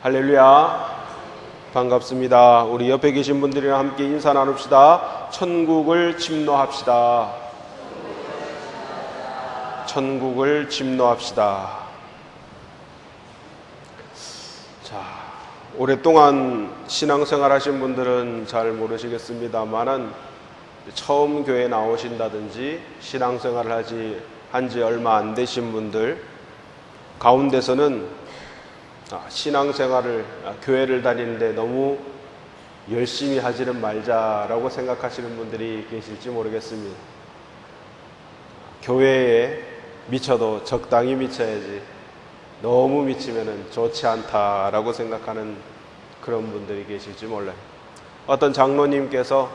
할렐루야. 반갑습니다. 우리 옆에 계신 분들이랑 함께 인사 나눕시다. 천국을 침노합시다. 천국을 침노합시다. 자, 오랫동안 신앙생활 하신 분들은 잘 모르시겠습니다만은 처음 교회 나오신다든지 신앙생활을 한지 얼마 안 되신 분들 가운데서는 신앙생활을 교회를 다니는데 너무 열심히 하지는 말자라고 생각하시는 분들이 계실지 모르겠습니다. 교회에 미쳐도 적당히 미쳐야지 너무 미치면 좋지 않다라고 생각하는 그런 분들이 계실지 몰라요. 어떤 장로님께서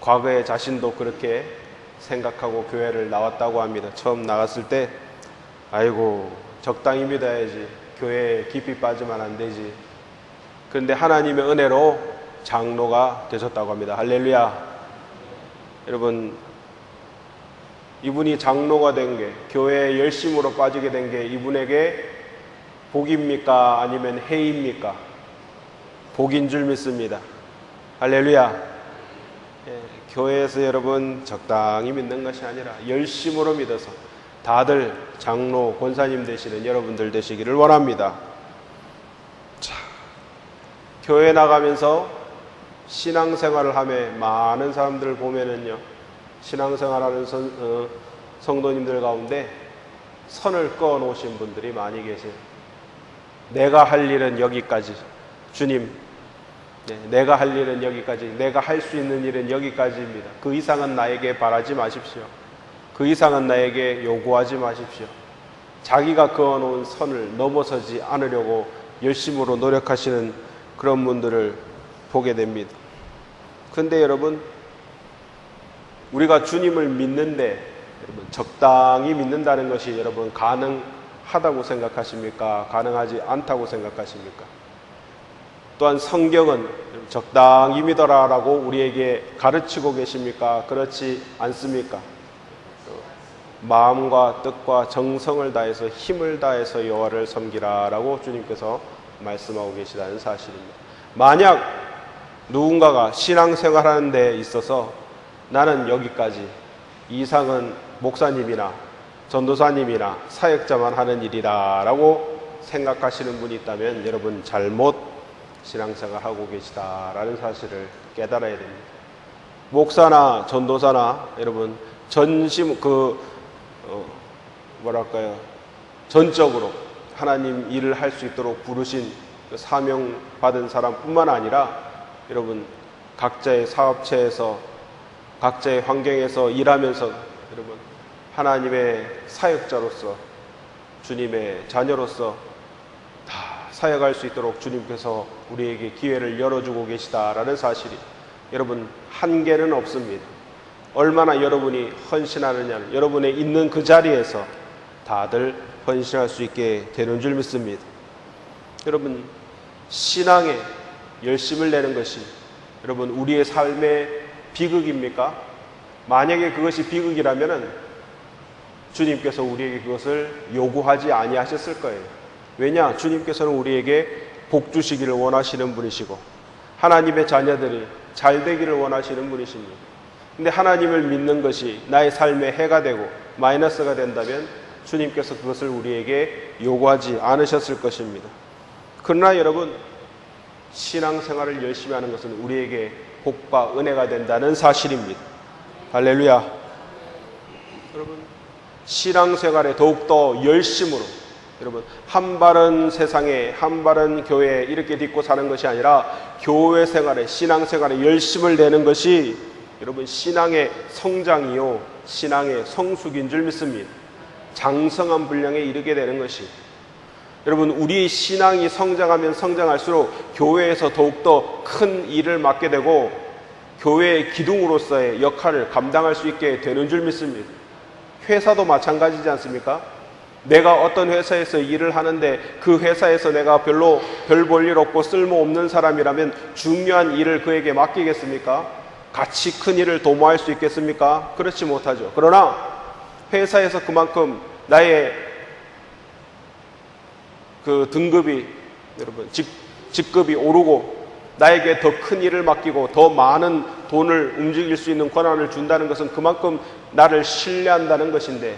과거에 자신도 그렇게 생각하고 교회를 나왔다고 합니다. 처음 나갔을 때 아이고 적당히 믿어야지 교회에 깊이 빠지면 안 되지. 그런데 하나님의 은혜로 장로가 되셨다고 합니다. 할렐루야. 여러분, 이분이 장로가 된 게, 교회에 열심으로 빠지게 된 게 이분에게 복입니까? 아니면 해입니까? 복인 줄 믿습니다. 할렐루야. 교회에서 여러분 적당히 믿는 것이 아니라 열심으로 믿어서 다들 장로, 권사님 되시는 여러분들 되시기를 원합니다. 자, 교회 나가면서 신앙생활을 하며 많은 사람들을 보면은요, 신앙생활하는 성도님들 가운데 선을 꺼 놓으신 분들이 많이 계세요. 내가 할 일은 여기까지. 주님, 내가 할 일은 여기까지. 내가 할 수 있는 일은 여기까지입니다. 그 이상은 나에게 바라지 마십시오. 그 이상은 나에게 요구하지 마십시오. 자기가 그어놓은 선을 넘어서지 않으려고 열심으로 노력하시는 그런 분들을 보게 됩니다. 그런데 여러분, 우리가 주님을 믿는데 여러분, 적당히 믿는다는 것이 여러분 가능하다고 생각하십니까? 가능하지 않다고 생각하십니까? 또한 성경은 적당히 믿어라라고 우리에게 가르치고 계십니까? 그렇지 않습니까? 마음과 뜻과 정성을 다해서 힘을 다해서 여호와를 섬기라라고 주님께서 말씀하고 계시다는 사실입니다. 만약 누군가가 신앙생활하는 데 있어서 나는 여기까지, 이상은 목사님이나 전도사님이나 사역자만 하는 일이다 라고 생각하시는 분이 있다면 여러분 잘못 신앙생활하고 계시다라는 사실을 깨달아야 됩니다. 목사나 전도사나 여러분 전심 전적으로 하나님 일을 할 수 있도록 부르신 그 사명 받은 사람뿐만 아니라 여러분 각자의 사업체에서 각자의 환경에서 일하면서 여러분 하나님의 사역자로서 주님의 자녀로서 다 사역할 수 있도록 주님께서 우리에게 기회를 열어주고 계시다라는 사실이 여러분 한계는 없습니다. 얼마나 여러분이 헌신하느냐는 여러분의 있는 그 자리에서 다들 헌신할 수 있게 되는 줄 믿습니다. 여러분, 신앙에 열심을 내는 것이 여러분 우리의 삶의 비극입니까? 만약에 그것이 비극이라면 주님께서 우리에게 그것을 요구하지 아니하셨을 거예요. 왜냐? 주님께서는 우리에게 복 주시기를 원하시는 분이시고 하나님의 자녀들이 잘 되기를 원하시는 분이십니다. 근데 하나님을 믿는 것이 나의 삶에 해가 되고 마이너스가 된다면 주님께서 그것을 우리에게 요구하지 않으셨을 것입니다. 그러나 여러분, 신앙생활을 열심히 하는 것은 우리에게 복과 은혜가 된다는 사실입니다. 할렐루야. 여러분, 신앙생활에 더욱더 열심으로 여러분 한 발은 세상에 한 발은 교회에 이렇게 딛고 사는 것이 아니라 교회 생활에 신앙생활에 열심을 내는 것이 여러분 신앙의 성장이요 신앙의 성숙인 줄 믿습니다. 장성한 분량에 이르게 되는 것이 여러분 우리의 신앙이 성장하면 성장할수록 교회에서 더욱더 큰 일을 맡게 되고 교회의 기둥으로서의 역할을 감당할 수 있게 되는 줄 믿습니다. 회사도 마찬가지지 않습니까? 내가 어떤 회사에서 일을 하는데 그 회사에서 내가 별로 별 볼 일 없고 쓸모없는 사람이라면 중요한 일을 그에게 맡기겠습니까? 같이 큰 일을 도모할 수 있겠습니까? 그렇지 못하죠. 그러나 회사에서 그만큼 나의 그 등급이 여러분, 직급이 오르고 나에게 더 큰 일을 맡기고 더 많은 돈을 움직일 수 있는 권한을 준다는 것은 그만큼 나를 신뢰한다는 것인데,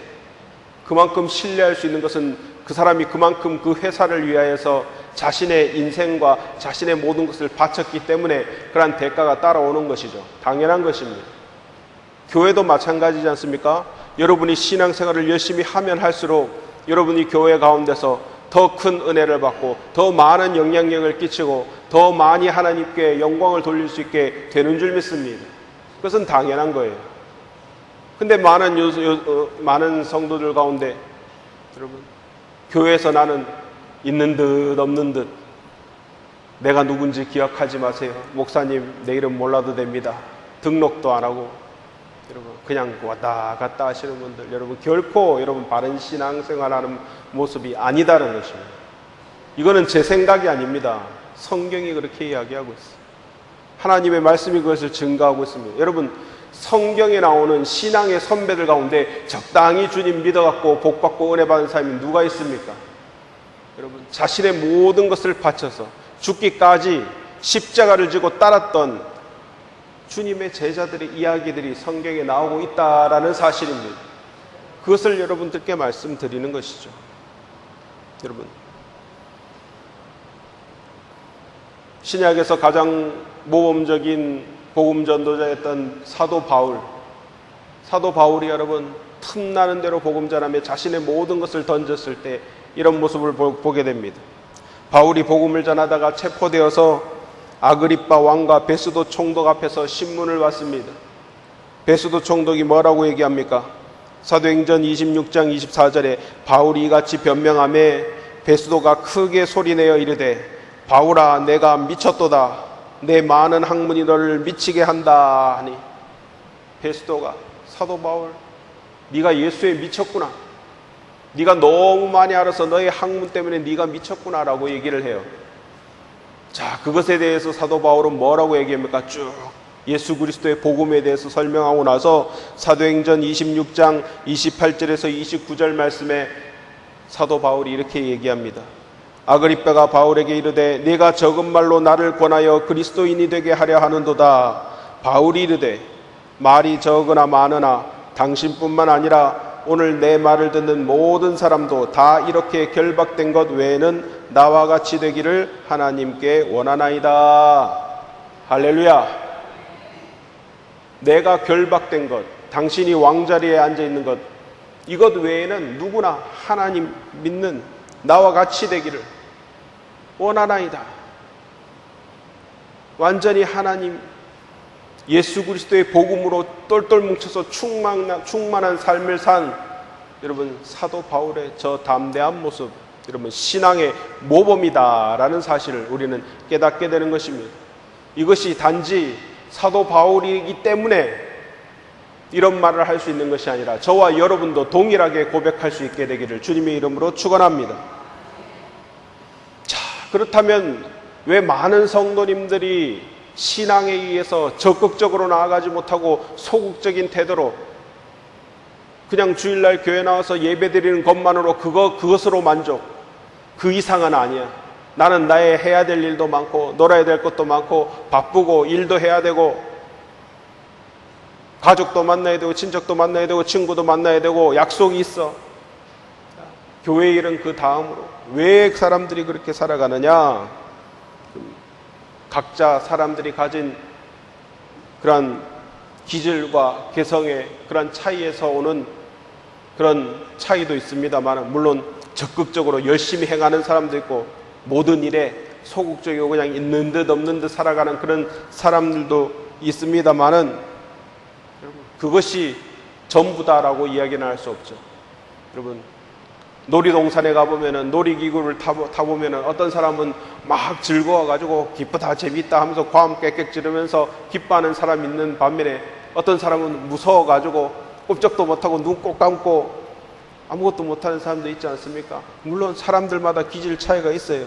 그만큼 신뢰할 수 있는 것은 그 사람이 그만큼 그 회사를 위하여서 자신의 인생과 자신의 모든 것을 바쳤기 때문에 그러한 대가가 따라오는 것이죠. 당연한 것입니다. 교회도 마찬가지지 않습니까? 여러분이 신앙생활을 열심히 하면 할수록 여러분이 교회 가운데서 더 큰 은혜를 받고 더 많은 영향력을 끼치고 더 많이 하나님께 영광을 돌릴 수 있게 되는 줄 믿습니다. 그것은 당연한 거예요. 근데 많은 성도들 가운데 여러분, 교회에서 나는 있는 듯 없는 듯, 내가 누군지 기억하지 마세요. 목사님 내 이름 몰라도 됩니다. 등록도 안 하고 여러분 그냥 왔다 갔다 하시는 분들, 여러분 결코 여러분 바른 신앙생활하는 모습이 아니다라는 것입니다. 이거는 제 생각이 아닙니다. 성경이 그렇게 이야기하고 있어요. 하나님의 말씀이 그것을 증거하고 있습니다. 여러분, 성경에 나오는 신앙의 선배들 가운데 적당히 주님 믿어갖고 복받고 은혜 받은 사람이 누가 있습니까? 여러분, 자신의 모든 것을 바쳐서 죽기까지 십자가를 지고 따랐던 주님의 제자들의 이야기들이 성경에 나오고 있다라는 사실입니다. 그것을 여러분들께 말씀드리는 것이죠. 여러분, 신약에서 가장 모범적인 복음 전도자였던 사도 바울이 여러분 틈나는 대로 복음 전하며 자신의 모든 것을 던졌을 때 이런 모습을 보게 됩니다. 바울이 복음을 전하다가 체포되어서 아그리빠 왕과 베스도 총독 앞에서 신문을 받습니다. 베스도 총독이 뭐라고 얘기합니까? 사도행전 26장 24절에 바울이 이같이 변명하며 베스도가 크게 소리내어 이르되, 바울아 내가 미쳤도다. 내 많은 학문이 너를 미치게 한다 하니, 베스도가 사도 바울, 네가 예수에 미쳤구나. 네가 너무 많이 알아서 너의 학문 때문에 네가 미쳤구나 라고 얘기를 해요. 자, 그것에 대해서 사도 바울은 뭐라고 얘기합니까? 쭉 예수 그리스도의 복음에 대해서 설명하고 나서 사도행전 26장 28절에서 29절 말씀에 사도 바울이 이렇게 얘기합니다. 아그리빠가 바울에게 이르되 네가 적은 말로 나를 권하여 그리스도인이 되게 하려 하는도다. 바울이 이르되 말이 적으나 많으나 당신뿐만 아니라 오늘 내 말을 듣는 모든 사람도 다 이렇게 결박된 것 외에는 나와 같이 되기를 하나님께 원하나이다. 할렐루야. 내가 결박된 것, 당신이 왕자리에 앉아있는 것, 이것 외에는 누구나 하나님 믿는 나와 같이 되기를 원하나이다. 완전히 하나님 예수 그리스도의 복음으로 똘똘 뭉쳐서 충만한 삶을 산 여러분 사도 바울의 저 담대한 모습, 여러분 신앙의 모범이다라는 사실을 우리는 깨닫게 되는 것입니다. 이것이 단지 사도 바울이기 때문에 이런 말을 할 수 있는 것이 아니라 저와 여러분도 동일하게 고백할 수 있게 되기를 주님의 이름으로 축원합니다. 자, 그렇다면 왜 많은 성도님들이 신앙에 의해서 적극적으로 나아가지 못하고 소극적인 태도로 그냥 주일날 교회 나와서 예배드리는 것만으로 그것으로 만족, 그 이상은 아니야. 나는 나의 해야 될 일도 많고 놀아야 될 것도 많고 바쁘고 일도 해야 되고 가족도 만나야 되고 친척도 만나야 되고 친구도 만나야 되고 약속이 있어. 교회 일은 그 다음으로. 왜 사람들이 그렇게 살아가느냐? 각자 사람들이 가진 그런 기질과 개성의 그런 차이에서 오는 그런 차이도 있습니다만, 물론 적극적으로 열심히 행하는 사람도 있고 모든 일에 소극적이고 그냥 있는 듯 없는 듯 살아가는 그런 사람들도 있습니다만은 그것이 전부다라고 이야기는 할 수 없죠. 여러분, 놀이동산에 가보면은 놀이기구를 타보면은 어떤 사람은 막 즐거워가지고 기쁘다 재밌다 하면서 과음 깨끗 지르면서 기뻐하는 사람이 있는 반면에 어떤 사람은 무서워가지고 꼼짝도 못하고 눈 꼭 감고 아무것도 못하는 사람도 있지 않습니까? 물론 사람들마다 기질 차이가 있어요.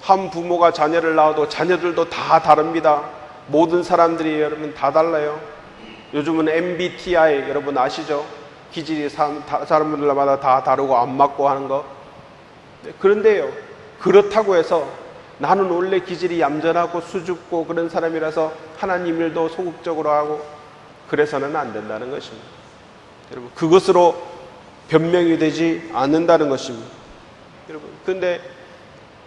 한 부모가 자녀를 낳아도 자녀들도 다 다릅니다. 모든 사람들이 여러분 다 달라요. 요즘은 MBTI 여러분 아시죠? 기질이 사람들마다 다 다르고 안 맞고 하는 거. 그런데요, 그렇다고 해서 나는 원래 기질이 얌전하고 수줍고 그런 사람이라서 하나님 일도 소극적으로 하고 그래서는 안 된다는 것입니다. 여러분, 그것으로 변명이 되지 않는다는 것입니다. 여러분, 근데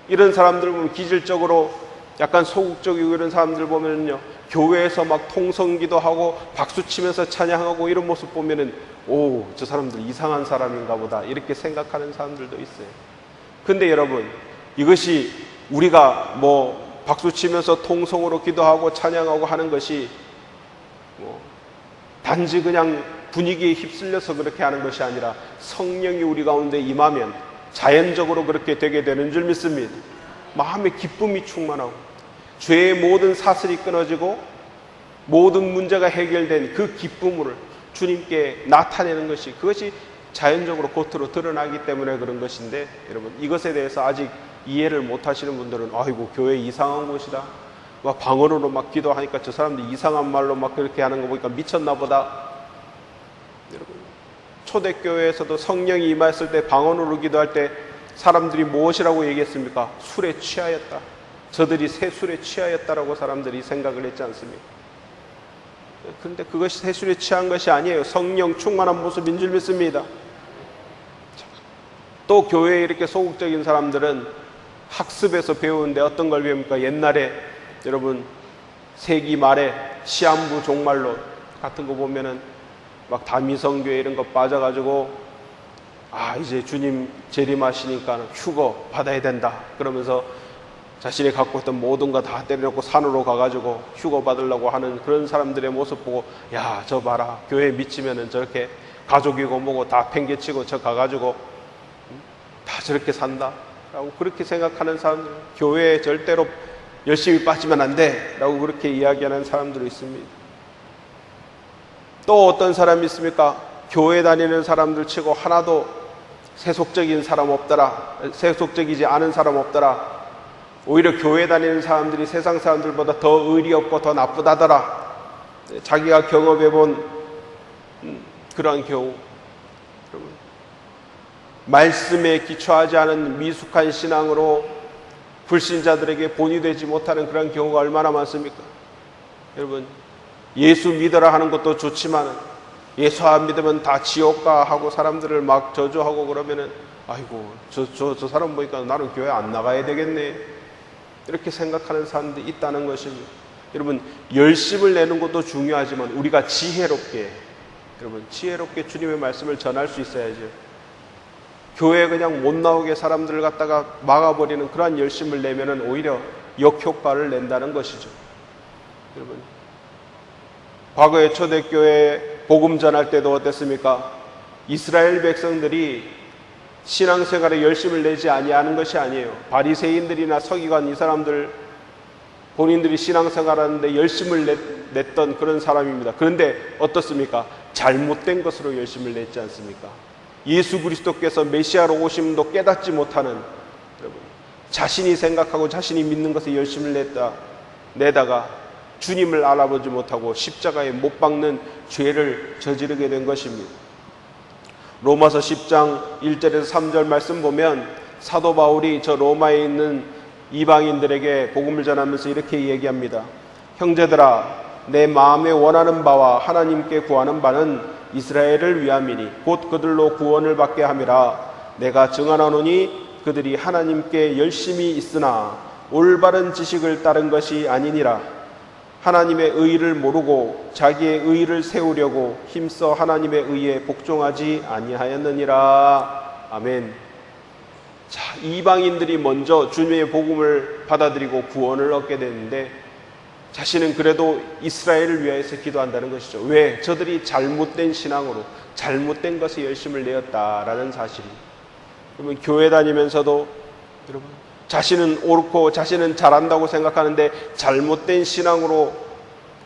이런 사람들 보면 기질적으로 약간 소극적이고 이런 사람들 보면요, 교회에서 막 통성기도 하고 박수 치면서 찬양하고 이런 모습 보면은 오, 저 사람들 이상한 사람인가 보다 이렇게 생각하는 사람들도 있어요. 근데 여러분, 이것이 우리가 뭐 박수 치면서 통성으로 기도하고 찬양하고 하는 것이 뭐 단지 그냥 분위기에 휩쓸려서 그렇게 하는 것이 아니라 성령이 우리 가운데 임하면 자연적으로 그렇게 되게 되는 줄 믿습니다. 마음에 기쁨이 충만하고 죄의 모든 사슬이 끊어지고 모든 문제가 해결된 그 기쁨을 주님께 나타내는 것이, 그것이 자연적으로 겉으로 드러나기 때문에 그런 것인데, 여러분, 이것에 대해서 아직 이해를 못 하시는 분들은 아이고 교회 이상한 곳이다, 막 방언으로 막 기도하니까 저 사람들 이상한 말로 막 그렇게 하는 거 보니까 미쳤나 보다. 여러분, 초대교회에서도 성령이 임했을 때 방언으로 기도할 때 사람들이 무엇이라고 얘기했습니까? 술에 취하였다. 저들이 새 술에 취하였다라고 사람들이 생각을 했지 않습니까? 그런데 그것이 새 술에 취한 것이 아니에요. 성령 충만한 모습인 줄 믿습니다. 또 교회에 이렇게 소극적인 사람들은 학습에서 배우는데 어떤 걸 배웁니까? 옛날에 여러분 세기 말에 시한부 종말론 같은 거 보면은 막 다미성교회 이런 거 빠져가지고 이제 주님 재림하시니까 휴거 받아야 된다 그러면서 자신이 갖고 있던 모든 거 다 때려놓고 산으로 가가지고 휴거 받으려고 하는 그런 사람들의 모습 보고, 야, 저 봐라, 교회 미치면은 저렇게 가족이고 뭐고 다 팽개치고 저 가가지고 다 저렇게 산다 라고 그렇게 생각하는 사람들, 교회에 절대로 열심히 빠지면 안 돼 라고 그렇게 이야기하는 사람들이 있습니다. 또 어떤 사람이 있습니까? 교회 다니는 사람들 치고 하나도 세속적인 사람 없더라, 세속적이지 않은 사람 없더라, 오히려 교회 다니는 사람들이 세상 사람들보다 더 의리 없고 더 나쁘다더라, 자기가 경험해본 그러한 경우, 말씀에 기초하지 않은 미숙한 신앙으로 불신자들에게 본이 되지 못하는 그런 경우가 얼마나 많습니까? 여러분, 예수 믿어라 하는 것도 좋지만 예수 안 믿으면 다 지옥 가 하고 사람들을 막 저주하고 그러면은 아이고 저 사람 보니까 나는 교회 안 나가야 되겠네 이렇게 생각하는 사람들이 있다는 것입니다. 여러분, 열심을 내는 것도 중요하지만 우리가 지혜롭게 주님의 말씀을 전할 수 있어야죠. 교회에 그냥 못 나오게 사람들을 갖다가 막아버리는 그러한 열심을 내면은 오히려 역효과를 낸다는 것이죠. 여러분, 과거에 초대교회 복음 전할 때도 어땠습니까? 이스라엘 백성들이 신앙생활에 열심을 내지 아니하는 것이 아니에요. 바리새인들이나 서기관 이 사람들 본인들이 신앙생활하는데 열심을 냈던 그런 사람입니다. 그런데 어떻습니까? 잘못된 것으로 열심을 냈지 않습니까? 예수 그리스도께서 메시아로 오심도 깨닫지 못하는, 여러분, 자신이 생각하고 자신이 믿는 것에 열심을 내다가 주님을 알아보지 못하고 십자가에 못 박는 죄를 저지르게 된 것입니다. 로마서 10장 1절에서 3절 말씀 보면 사도 바울이 저 로마에 있는 이방인들에게 복음을 전하면서 이렇게 얘기합니다. 형제들아, 내 마음에 원하는 바와 하나님께 구하는 바는 이스라엘을 위함이니 곧 그들로 구원을 받게 함이라. 내가 증언하노니 그들이 하나님께 열심히 있으나 올바른 지식을 따른 것이 아니니라. 하나님의 의의를 모르고 자기의 의의를 세우려고 힘써 하나님의 의에 복종하지 아니하였느니라. 아멘. 자, 이방인들이 먼저 주님의 복음을 받아들이고 구원을 얻게 되는데 자신은 그래도 이스라엘을 위해서 기도한다는 것이죠. 왜? 저들이 잘못된 신앙으로 잘못된 것에 열심을 내었다라는 사실이. 여러분, 교회 다니면서도 여러분, 자신은 옳고 자신은 잘한다고 생각하는데 잘못된 신앙으로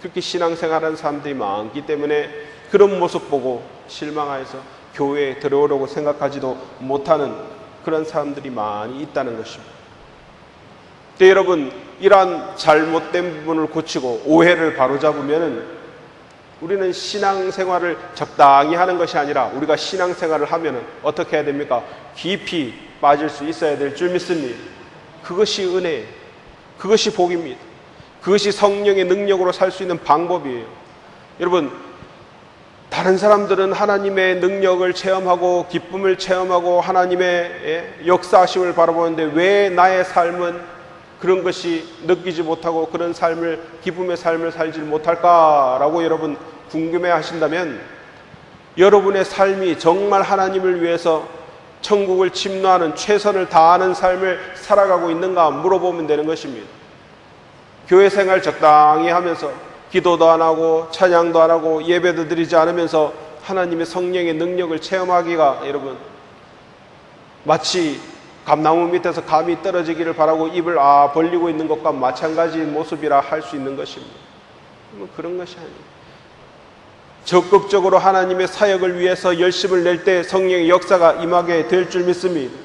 그렇게 신앙생활하는 사람들이 많기 때문에 그런 모습 보고 실망해서 교회에 들어오려고 생각하지도 못하는 그런 사람들이 많이 있다는 것입니다. 근데 여러분, 이러한 잘못된 부분을 고치고 오해를 바로잡으면 우리는 신앙생활을 적당히 하는 것이 아니라 우리가 신앙생활을 하면 어떻게 해야 됩니까? 깊이 빠질 수 있어야 될 줄 믿습니다. 그것이 은혜예요. 그것이 복입니다. 그것이 성령의 능력으로 살 수 있는 방법이에요. 여러분, 다른 사람들은 하나님의 능력을 체험하고 기쁨을 체험하고 하나님의 역사하심을 바라보는데 왜 나의 삶은 그런 것이 느끼지 못하고 그런 삶을, 기쁨의 삶을 살지 못할까라고 여러분 궁금해 하신다면, 여러분의 삶이 정말 하나님을 위해서 천국을 침노하는 최선을 다하는 삶을 살아가고 있는가 물어보면 되는 것입니다. 교회 생활 적당히 하면서 기도도 안 하고 찬양도 안 하고 예배도 드리지 않으면서 하나님의 성령의 능력을 체험하기가 여러분 마치 감나무 밑에서 감이 떨어지기를 바라고 입을 벌리고 있는 것과 마찬가지인 모습이라 할 수 있는 것입니다. 그런 것이 아니에요. 적극적으로 하나님의 사역을 위해서 열심을 낼 때 성령의 역사가 임하게 될 줄 믿습니다.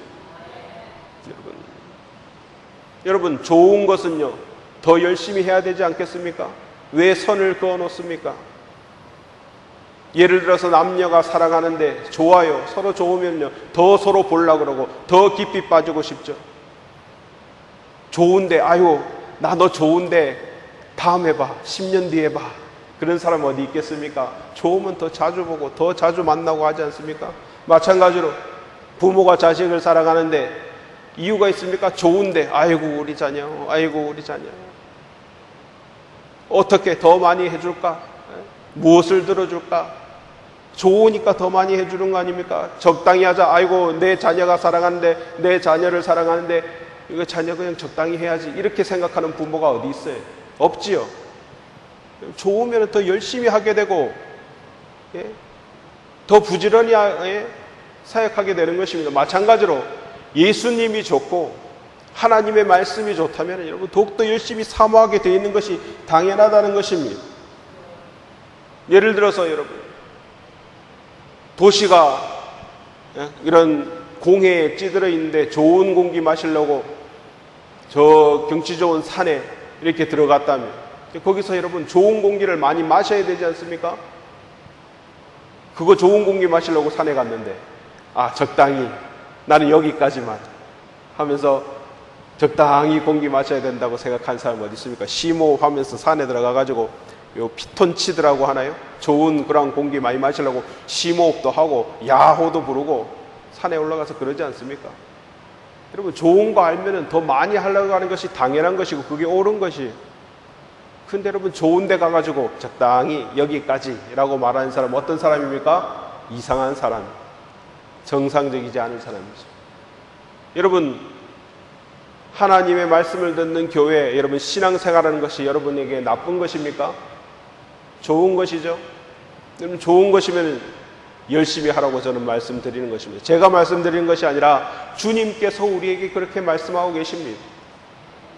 여러분, 좋은 것은요, 더 열심히 해야 되지 않겠습니까? 왜 선을 그어 놓습니까? 예를 들어서 남녀가 살아가는데 좋아요. 서로 좋으면요, 더 서로 보려고 그러고 더 깊이 빠지고 싶죠. 좋은데, 아유, 나 너 좋은데 다음 해봐, 10년 뒤에 봐. 그런 사람 어디 있겠습니까? 좋으면 더 자주 보고 더 자주 만나고 하지 않습니까? 마찬가지로 부모가 자식을 사랑하는데 이유가 있습니까? 좋은데, 아이고 우리 자녀, 아이고 우리 자녀, 어떻게 더 많이 해줄까? 무엇을 들어줄까? 좋으니까 더 많이 해주는 거 아닙니까? 적당히 하자. 아이고 내 자녀가 사랑하는데, 내 자녀를 사랑하는데 이거 자녀 그냥 적당히 해야지, 이렇게 생각하는 부모가 어디 있어요? 없지요. 좋으면 더 열심히 하게 되고 더 부지런히 사역하게 되는 것입니다. 마찬가지로 예수님이 좋고 하나님의 말씀이 좋다면 여러분 더욱더 열심히 사모하게 되어 있는 것이 당연하다는 것입니다. 예를 들어서 여러분, 도시가 이런 공해에 찌들어 있는데 좋은 공기 마시려고 저 경치 좋은 산에 이렇게 들어갔다면 거기서 여러분 좋은 공기를 많이 마셔야 되지 않습니까? 그거 좋은 공기 마시려고 산에 갔는데 적당히 나는 여기까지만 하면서 적당히 공기 마셔야 된다고 생각한 사람 어디 있습니까? 심호흡하면서 산에 들어가가지고 요 피톤치드라고 하나요? 좋은 그런 공기 많이 마시려고 심호흡도 하고 야호도 부르고 산에 올라가서 그러지 않습니까? 여러분, 좋은 거 알면은 더 많이 하려고 하는 것이 당연한 것이고 그게 옳은 것이. 근데 여러분, 좋은 데 가가지고 적당히 여기까지라고 말하는 사람 어떤 사람입니까? 이상한 사람, 정상적이지 않은 사람이죠. 여러분, 하나님의 말씀을 듣는 교회, 여러분 신앙생활하는 것이 여러분에게 나쁜 것입니까? 좋은 것이죠. 여러분, 좋은 것이면 열심히 하라고 저는 말씀드리는 것입니다. 제가 말씀드리는 것이 아니라 주님께서 우리에게 그렇게 말씀하고 계십니다.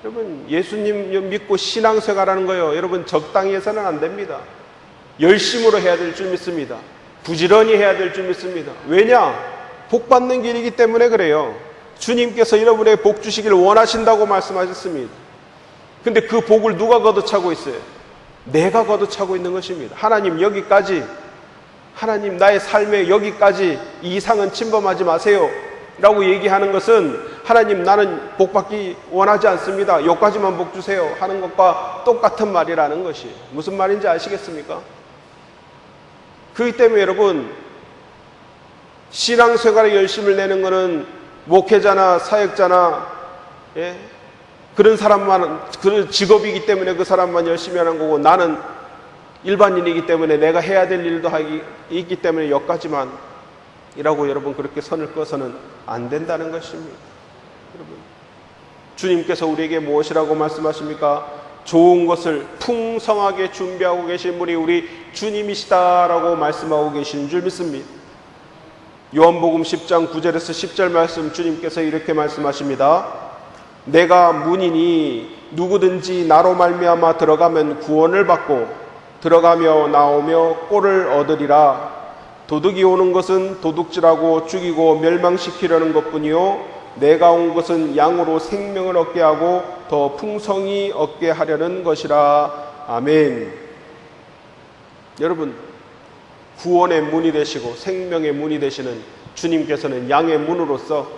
여러분, 예수님 믿고 신앙생활하는 거요, 여러분 적당히 해서는 안 됩니다. 열심으로 해야 될 줄 믿습니다. 부지런히 해야 될 줄 믿습니다. 왜냐? 복 받는 길이기 때문에 그래요. 주님께서 여러분에게 복 주시기를 원하신다고 말씀하셨습니다. 근데 그 복을 누가 걷어차고 있어요? 내가 걷어차고 있는 것입니다. 하나님 여기까지, 하나님 나의 삶에 여기까지, 이 이상은 침범하지 마세요 라고 얘기하는 것은 하나님 나는 복 받기 원하지 않습니다, 여기까지만 복 주세요 하는 것과 똑같은 말이라는 것이 무슨 말인지 아시겠습니까? 그렇기 때문에 여러분, 신앙생활에 열심을 내는 것은 목회자나 사역자나 그런 사람만, 그런 직업이기 때문에 그 사람만 열심히 하는 거고, 나는 일반인이기 때문에 내가 해야 될 일도 있기 때문에 여기까지만 이라고 여러분 그렇게 선을 그어서는 안 된다는 것입니다. 여러분, 주님께서 우리에게 무엇이라고 말씀하십니까? 좋은 것을 풍성하게 준비하고 계신 분이 우리 주님이시다라고 말씀하고 계신 줄 믿습니다. 요한복음 10장 9절에서 10절 말씀, 주님께서 이렇게 말씀하십니다. 내가 문이니 누구든지 나로 말미암아 들어가면 구원을 받고 들어가며 나오며 꼴을 얻으리라. 도둑이 오는 것은 도둑질하고 죽이고 멸망시키려는 것뿐이요, 내가 온 것은 양으로 생명을 얻게 하고 더 풍성히 얻게 하려는 것이라. 아멘. 여러분, 구원의 문이 되시고 생명의 문이 되시는 주님께서는 양의 문으로서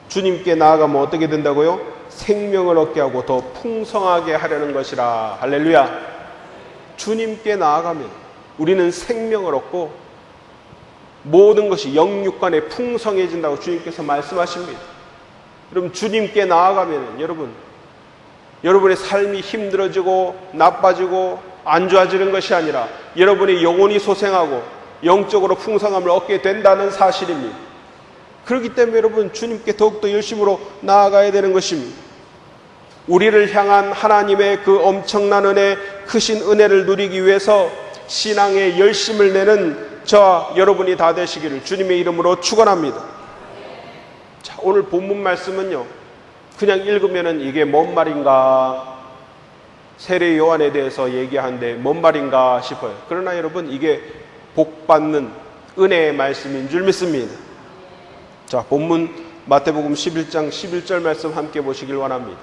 주님께 나아가면 어떻게 된다고요? 생명을 얻게 하고 더 풍성하게 하려는 것이라. 할렐루야. 주님께 나아가면 우리는 생명을 얻고 모든 것이 영육간에 풍성해진다고 주님께서 말씀하십니다. 여러분, 주님께 나아가면 여러분의 삶이 힘들어지고 나빠지고 안 좋아지는 것이 아니라 여러분의 영혼이 소생하고 영적으로 풍성함을 얻게 된다는 사실입니다. 그렇기 때문에 여러분, 주님께 더욱더 열심으로 나아가야 되는 것입니다. 우리를 향한 하나님의 그 엄청난 은혜, 크신 은혜를 누리기 위해서 신앙에 열심을 내는 저와 여러분이 다 되시기를 주님의 이름으로 축원합니다. 자, 오늘 본문 말씀은요, 그냥 읽으면은 이게 뭔 말인가, 세례 요한에 대해서 얘기하는데 뭔 말인가 싶어요. 그러나 여러분, 이게 복받는 은혜의 말씀인 줄 믿습니다. 자, 본문 마태복음 11장 11절 말씀 함께 보시길 원합니다.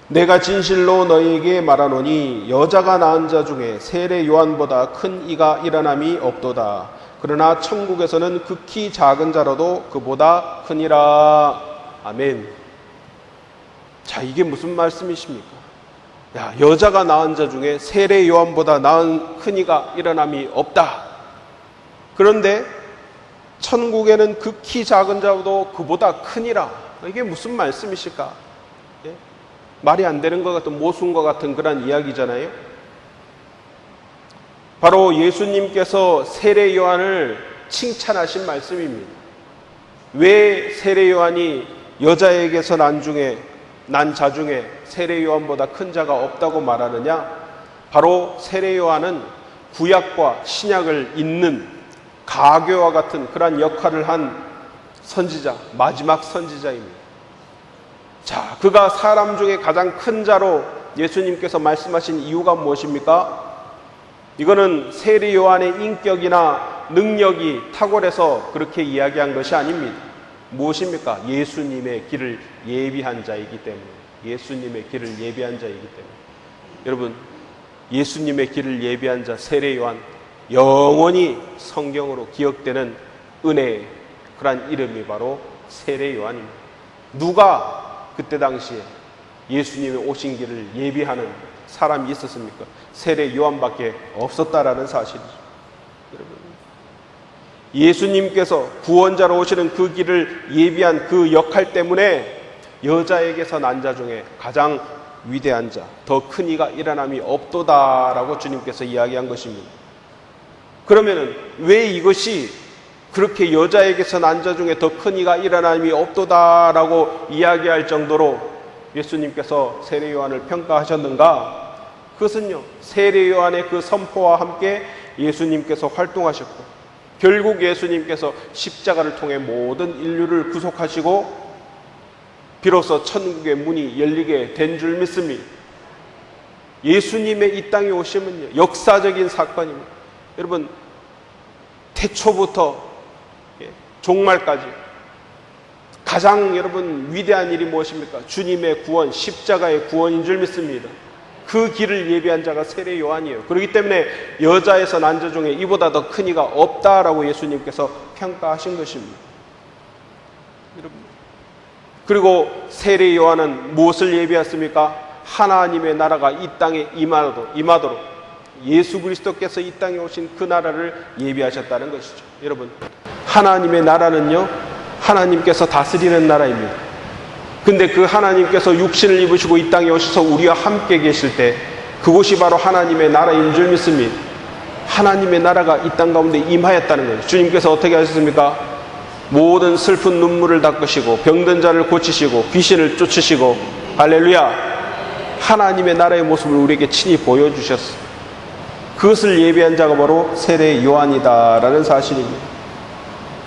내가 진실로 너희에게 말하노니 여자가 낳은 자 중에 세례 요한보다 큰 이가 일어남이 없도다. 그러나 천국에서는 극히 작은 자라도 그보다 크니라. 아멘. 자, 이게 무슨 말씀이십니까? 야, 여자가 낳은 자 중에 세례 요한보다 큰 이가 일어남이 없다. 그런데 천국에는 극히 작은 자도 그보다 크니라. 이게 무슨 말씀이실까? 예? 말이 안 되는 것 같은, 모순과 같은 그런 이야기잖아요. 바로 예수님께서 세례 요한을 칭찬하신 말씀입니다. 왜 세례 요한이 여자에게서 난 자 중에 세례 요한보다 큰 자가 없다고 말하느냐? 바로 세례 요한은 구약과 신약을 잇는 가교와 같은 그러한 역할을 한 선지자, 마지막 선지자입니다. 자, 그가 사람 중에 가장 큰 자로 예수님께서 말씀하신 이유가 무엇입니까? 이거는 세례 요한의 인격이나 능력이 탁월해서 그렇게 이야기한 것이 아닙니다. 무엇입니까? 예수님의 길을 예비한 자이기 때문에. 예수님의 길을 예비한 자이기 때문에. 여러분, 예수님의 길을 예비한 자 세례 요한, 영원히 성경으로 기억되는 은혜의 그러한 이름이 바로 세례 요한입니다. 누가 그때 당시에 예수님의 오신 길을 예비하는 사람이 있었습니까? 세례 요한밖에 없었다라는 사실이죠. 여러분, 예수님께서 구원자로 오시는 그 길을 예비한 그 역할 때문에 여자에게서 난 자 중에 가장 위대한 자, 더 큰 이가 일어남이 없도다라고 주님께서 이야기한 것입니다. 그러면은 왜 이것이 그렇게 여자에게서 난 자 중에 더 큰 이가 일어남이 없도다라고 이야기할 정도로 예수님께서 세례 요한을 평가하셨는가? 그것은요, 세례 요한의 그 선포와 함께 예수님께서 활동하셨고, 결국 예수님께서 십자가를 통해 모든 인류를 구속하시고 비로소 천국의 문이 열리게 된 줄 믿습니다. 예수님의 이 땅에 오심은요, 역사적인 사건입니다. 여러분, 태초부터 종말까지 가장 여러분 위대한 일이 무엇입니까? 주님의 구원, 십자가의 구원인 줄 믿습니다. 그 길을 예비한 자가 세례 요한이에요. 그렇기 때문에 여자에서 난 자 중에 이보다 더 큰 이가 없다라고 예수님께서 평가하신 것입니다. 여러분, 그리고 세례 요한은 무엇을 예비했습니까? 하나님의 나라가 이 땅에 임하도록 예수 그리스도께서 이 땅에 오신 그 나라를 예비하셨다는 것이죠. 여러분, 하나님의 나라는요, 하나님께서 다스리는 나라입니다. 근데 그 하나님께서 육신을 입으시고 이 땅에 오셔서 우리와 함께 계실 때 그곳이 바로 하나님의 나라인 줄 믿습니다. 하나님의 나라가 이 땅 가운데 임하였다는 거예요. 주님께서 어떻게 하셨습니까? 모든 슬픈 눈물을 닦으시고 병든 자를 고치시고 귀신을 쫓으시고, 할렐루야, 하나님의 나라의 모습을 우리에게 친히 보여주셨어요. 그것을 예비한 자가 바로 세례 요한이다라는 사실입니다.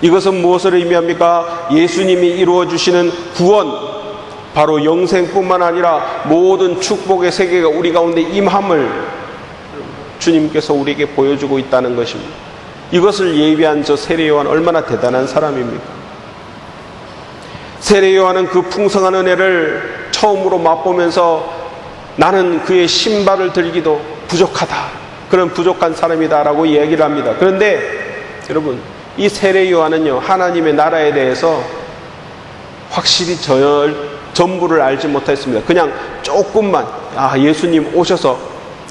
이것은 무엇을 의미합니까? 예수님이 이루어주시는 구원, 바로 영생뿐만 아니라 모든 축복의 세계가 우리 가운데 임함을 주님께서 우리에게 보여주고 있다는 것입니다. 이것을 예비한 저 세례 요한, 얼마나 대단한 사람입니까? 세례 요한은 그 풍성한 은혜를 처음으로 맛보면서 나는 그의 신발을 들기도 부족하다, 그런 부족한 사람이다라고 이야기를 합니다. 그런데 여러분, 이 세례 요한은요, 하나님의 나라에 대해서 확실히 전부를 알지 못했습니다. 그냥 조금만, 예수님 오셔서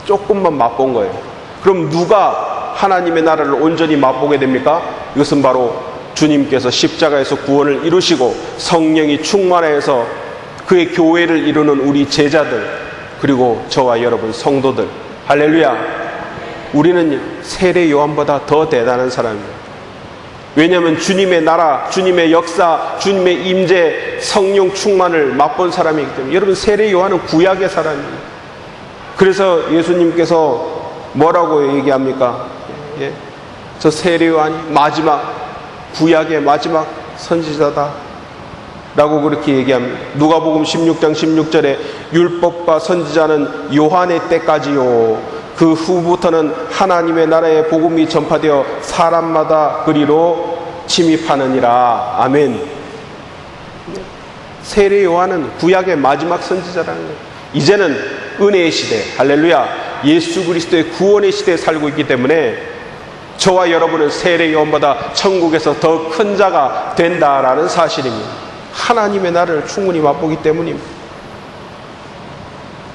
조금만 맛본 거예요. 그럼 누가 하나님의 나라를 온전히 맛보게 됩니까? 이것은 바로 주님께서 십자가에서 구원을 이루시고 성령이 충만해서 그의 교회를 이루는 우리 제자들, 그리고 저와 여러분 성도들. 할렐루야. 우리는 세례 요한보다 더 대단한 사람입니다. 왜냐하면 주님의 나라, 주님의 역사, 주님의 임재, 성령 충만을 맛본 사람이기 때문에. 여러분, 세례 요한은 구약의 사람입니다. 그래서 예수님께서 뭐라고 얘기합니까? 예? 저 세례 요한이 구약의 마지막 선지자다 라고 그렇게 얘기합니다. 누가복음 16장 16절에 율법과 선지자는 요한의 때까지요, 그 후부터는 하나님의 나라의 복음이 전파되어 사람마다 그리로 침입하느니라. 아멘. 세례 요한은 구약의 마지막 선지자라는 거예요. 이제는 은혜의 시대, 할렐루야, 예수 그리스도의 구원의 시대에 살고 있기 때문에 저와 여러분은 세례 요한보다 천국에서 더 큰 자가 된다라는 사실입니다. 하나님의 나라를 충분히 맛보기 때문입니다.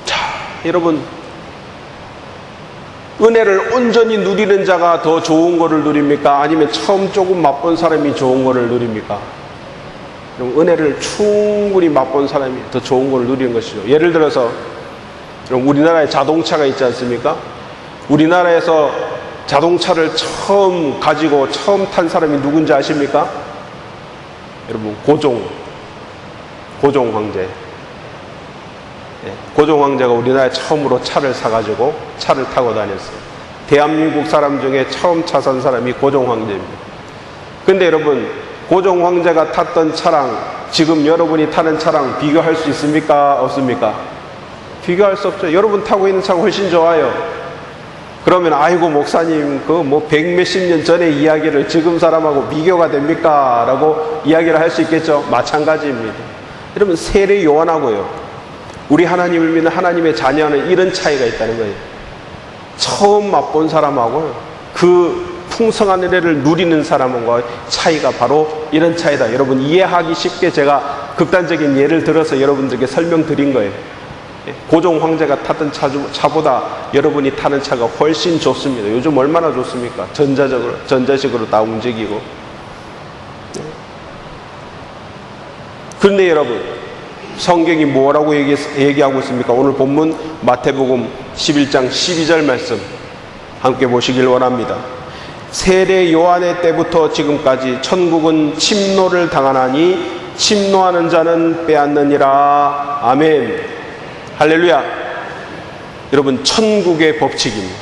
자, 여러분, 은혜를 온전히 누리는 자가 더 좋은 거를 누립니까? 아니면 처음 조금 맛본 사람이 좋은 거를 누립니까? 그럼 은혜를 충분히 맛본 사람이 더 좋은 거를 누리는 것이죠. 예를 들어서 그럼 우리나라에 자동차가 있지 않습니까? 우리나라에서 자동차를 처음 가지고 처음 탄 사람이 누군지 아십니까? 여러분, 고종 황제. 고종 황제가 우리나라에 처음으로 차를 사가지고 차를 타고 다녔어요. 대한민국 사람 중에 처음 차 산 사람이 고종 황제입니다. 근데 여러분, 고종 황제가 탔던 차랑 지금 여러분이 타는 차랑 비교할 수 있습니까? 없습니까? 비교할 수 없죠. 여러분 타고 있는 차가 훨씬 좋아요. 그러면 아이고 목사님, 그 뭐 백몇십 년 전의 이야기를 지금 사람하고 비교가 됩니까? 라고 이야기를 할 수 있겠죠. 마찬가지입니다. 여러분, 세례 요한하고요, 우리 하나님을 믿는 하나님의 자녀는 이런 차이가 있다는 거예요. 처음 맛본 사람하고 그 풍성한 은혜를 누리는 사람과 차이가 바로 이런 차이다. 여러분, 이해하기 쉽게 제가 극단적인 예를 들어서 여러분들께 설명드린 거예요. 고종 황제가 타던 차보다 여러분이 타는 차가 훨씬 좋습니다. 요즘 얼마나 좋습니까? 전자식으로 다 움직이고. 그런데 여러분, 성경이 뭐라고 얘기하고 있습니까? 오늘 본문 마태복음 11장 12절 말씀 함께 보시길 원합니다. 세례 요한의 때부터 지금까지 천국은 침노를 당하나니 침노하는 자는 빼앗느니라. 아멘. 할렐루야. 여러분, 천국의 법칙입니다.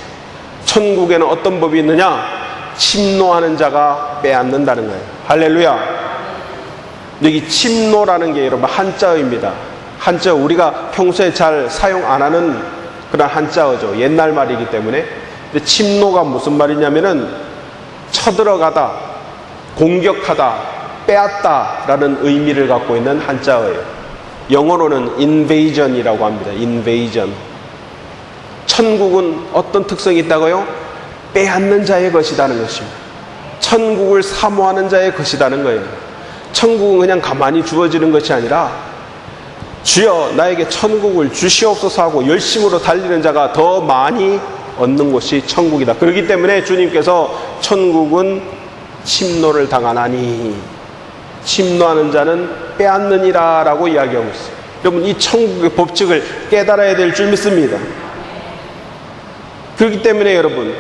천국에는 어떤 법이 있느냐? 침노하는 자가 빼앗는다는 거예요. 할렐루야. 여기 침노라는 게 여러분 한자어입니다. 한자어, 우리가 평소에 잘 사용 안 하는 그런 한자어죠. 옛날 말이기 때문에. 근데 침노가 무슨 말이냐면은 쳐들어가다, 공격하다, 빼앗다 라는 의미를 갖고 있는 한자어예요. 영어로는 invasion이라고 합니다. invasion. 천국은 어떤 특성이 있다고요? 빼앗는 자의 것이라는 것입니다. 천국을 사모하는 자의 것이라는 거예요. 천국은 그냥 가만히 주어지는 것이 아니라 주여 나에게 천국을 주시옵소서 하고 열심으로 달리는 자가 더 많이 얻는 곳이 천국이다. 그렇기 때문에 주님께서 천국은 침노를 당하나니 침노하는 자는 빼앗느니라 라고 이야기하고 있어요. 여러분, 이 천국의 법칙을 깨달아야 될 줄 믿습니다. 그렇기 때문에 여러분,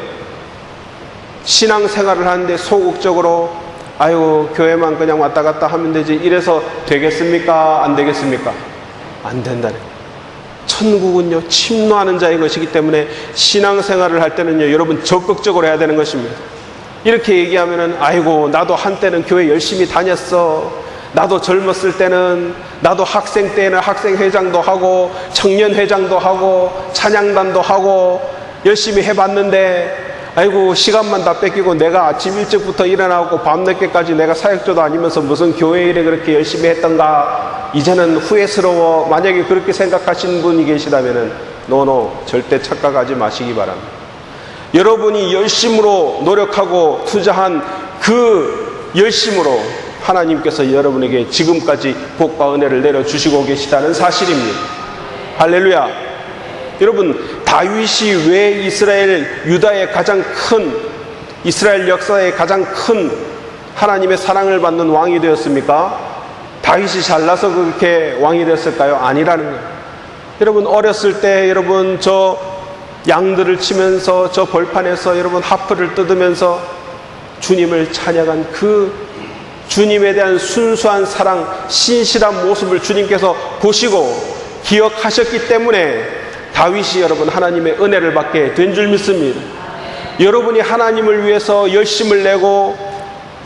신앙생활을 하는데 소극적으로 아유 교회만 그냥 왔다 갔다 하면 되지 이래서 되겠습니까? 안 되겠습니까? 안 된다는 거예요. 천국은요 침노하는 자의 것이기 때문에 신앙생활을 할 때는요 여러분 적극적으로 해야 되는 것입니다. 이렇게 얘기하면은 아이고 나도 한때는 교회 열심히 다녔어, 나도 젊었을 때는, 나도 학생 때는 학생회장도 하고 청년회장도 하고 찬양단도 하고 열심히 해봤는데 아이고 시간만 다 뺏기고 내가 아침 일찍부터 일어나고 밤늦게까지 내가 사역조도 다니면서 무슨 교회 일에 그렇게 열심히 했던가, 이제는 후회스러워. 만약에 그렇게 생각하시는 분이 계시다면은 노 절대 착각하지 마시기 바랍니다. 여러분이 열심으로 노력하고 투자한 그 열심으로 하나님께서 여러분에게 지금까지 복과 은혜를 내려주시고 계시다는 사실입니다. 할렐루야. 여러분, 다윗이 왜 유다의 가장 큰, 이스라엘 역사의 가장 큰 하나님의 사랑을 받는 왕이 되었습니까? 다윗이 잘나서 그렇게 왕이 됐을까요? 아니라는 거예요. 여러분, 어렸을 때 여러분 저 양들을 치면서 저 벌판에서 여러분 하프를 뜯으면서 주님을 찬양한 그 주님에 대한 순수한 사랑, 신실한 모습을 주님께서 보시고 기억하셨기 때문에 다윗이 여러분 하나님의 은혜를 받게 된 줄 믿습니다. 여러분이 하나님을 위해서 열심을 내고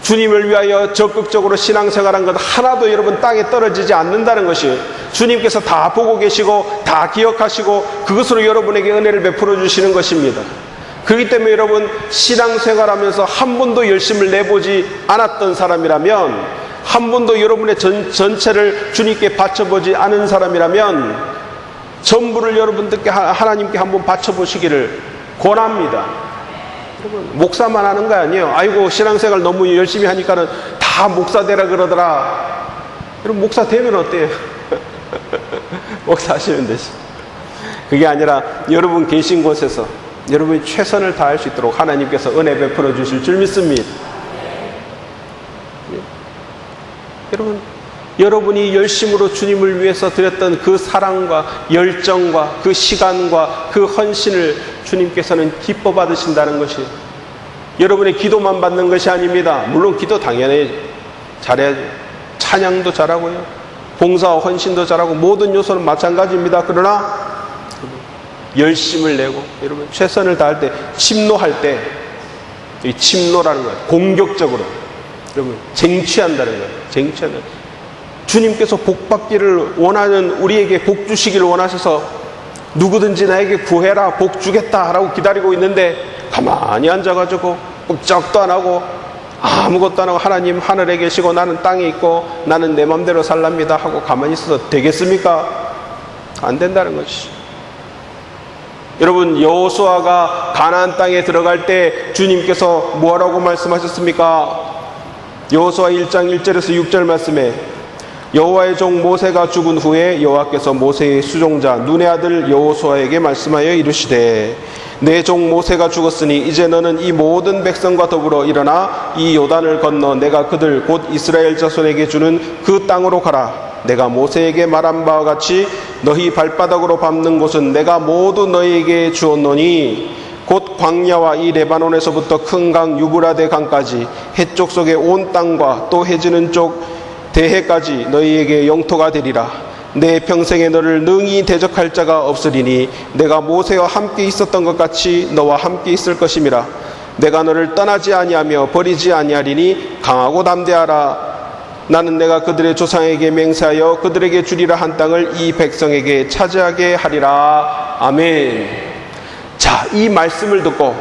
주님을 위하여 적극적으로 신앙생활한 것 하나도 여러분 땅에 떨어지지 않는다는 것이 주님께서 다 보고 계시고 다 기억하시고 그것으로 여러분에게 은혜를 베풀어 주시는 것입니다. 그렇기 때문에 여러분 신앙생활하면서 한 번도 열심을 내보지 않았던 사람이라면, 한 번도 여러분의 전체를 주님께 바쳐보지 않은 사람이라면 전부를 여러분들께 하나님께 한번 바쳐보시기를 권합니다. 여러분, 목사만 하는 거 아니에요. 아이고 신앙생활 너무 열심히 하니까는 다 목사 되라 그러더라. 여러분, 목사 되면 어때요? 목사 하시면 되지. 그게 아니라 여러분 계신 곳에서 여러분이 최선을 다할 수 있도록 하나님께서 은혜 베풀어 주실 줄 믿습니다. 여러분, 여러분이 열심으로 주님을 위해서 드렸던 그 사랑과 열정과 그 시간과 그 헌신을 주님께서는 기뻐 받으신다는 것이 여러분의 기도만 받는 것이 아닙니다. 물론 기도 당연히 잘해야죠. 찬양도 잘하고요, 봉사와 헌신도 잘하고 모든 요소는 마찬가지입니다. 그러나 열심을 내고 여러분 최선을 다할 때, 침노할 때, 이 침노라는 거예요. 공격적으로 여러분 쟁취한다는 거예요. 쟁취하는. 주님께서 복 받기를 원하는, 우리에게 복 주시기를 원하셔서 누구든지 나에게 구해라 복 주겠다라고 기다리고 있는데 가만히 앉아가지고 꼼짝도 안 하고 아무것도 안 하고 하나님 하늘에 계시고 나는 땅에 있고 나는 내 맘대로 살랍니다 하고 가만히 있어서 되겠습니까? 안 된다는 것이. 여러분, 여호수아가 가나안 땅에 들어갈 때 주님께서 뭐라고 말씀하셨습니까? 여호수아 1장 1절에서 6절 말씀에 여호와의 종 모세가 죽은 후에 여호와께서 모세의 수종자 눈의 아들 여호수아에게 말씀하여 이르시되 내 종 모세가 죽었으니 이제 너는 이 모든 백성과 더불어 일어나 이 요단을 건너 내가 그들 곧 이스라엘 자손에게 주는 그 땅으로 가라. 내가 모세에게 말한 바와 같이 너희 발바닥으로 밟는 곳은 내가 모두 너희에게 주었노니 곧 광야와 이 레바논에서부터 큰 강 유브라데 강까지 해쪽 속의 온 땅과 또 해지는 쪽 대해까지 너희에게 영토가 되리라. 내 평생에 너를 능히 대적할 자가 없으리니 내가 모세와 함께 있었던 것 같이 너와 함께 있을 것임이라. 내가 너를 떠나지 아니하며 버리지 아니하리니 강하고 담대하라. 나는 내가 그들의 조상에게 맹세하여 그들에게 주리라 한 땅을 이 백성에게 차지하게 하리라. 아멘. 자, 이 말씀을 듣고